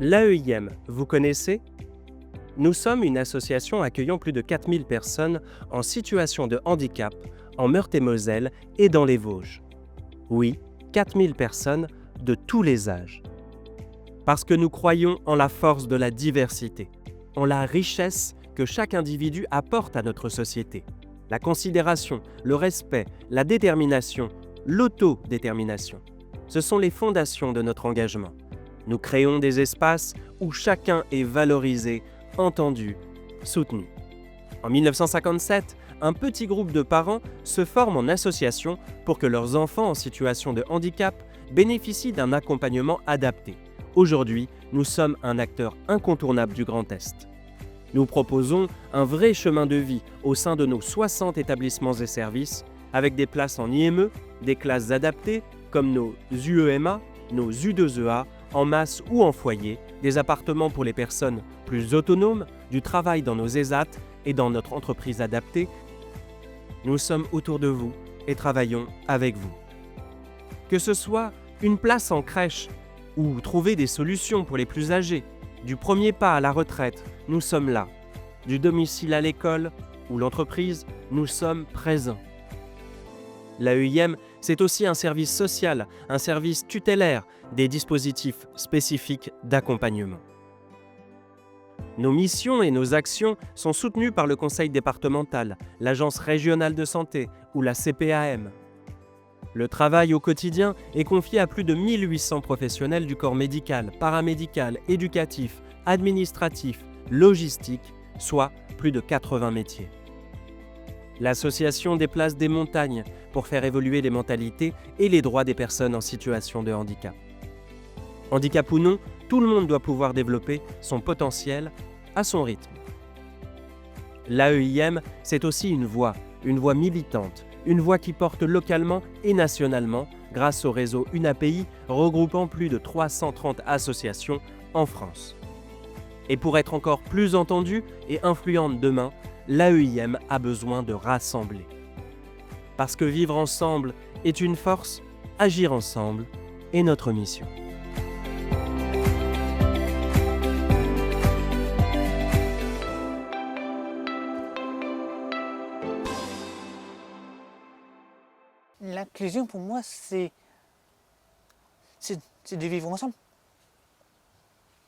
L'AEIM, vous connaissez? Nous sommes une association accueillant plus de 4000 personnes en situation de handicap en Meurthe-et-Moselle et dans les Vosges. Oui, 4000 personnes de tous les âges. Parce que nous croyons en la force de la diversité, en la richesse que chaque individu apporte à notre société. La considération, le respect, la détermination, l'autodétermination. Ce sont les fondations de notre engagement. Nous créons des espaces où chacun est valorisé, entendu, soutenu. En 1957, un petit groupe de parents se forme en association pour que leurs enfants en situation de handicap bénéficient d'un accompagnement adapté. Aujourd'hui, nous sommes un acteur incontournable du Grand Est. Nous proposons un vrai chemin de vie au sein de nos 60 établissements et services, avec des places en IME, des classes adaptées comme nos UEMA, nos U2EA, en masse ou en foyer, des appartements pour les personnes plus autonomes, du travail dans nos ESAT et dans notre entreprise adaptée. Nous sommes autour de vous et travaillons avec vous. Que ce soit une place en crèche ou trouver des solutions pour les plus âgés, du premier pas à la retraite, nous sommes là. Du domicile à l'école ou l'entreprise, nous sommes présents. L'AEIM, c'est aussi un service social, un service tutélaire, des dispositifs spécifiques d'accompagnement. Nos missions et nos actions sont soutenues par le Conseil départemental, l'Agence régionale de santé ou la CPAM. Le travail au quotidien est confié à plus de 1800 professionnels du corps médical, paramédical, éducatif, administratif, logistique, soit plus de 80 métiers. L'association déplace des montagnes pour faire évoluer les mentalités et les droits des personnes en situation de handicap. Handicap ou non, tout le monde doit pouvoir développer son potentiel à son rythme. L'AEIM, c'est aussi une voix militante, une voix qui porte localement et nationalement grâce au réseau UNAPI regroupant plus de 330 associations en France. Et pour être encore plus entendue et influente demain, l'AEIM a besoin de rassembler. Parce que vivre ensemble est une force, agir ensemble est notre mission. L'inclusion pour moi, c'est de vivre ensemble.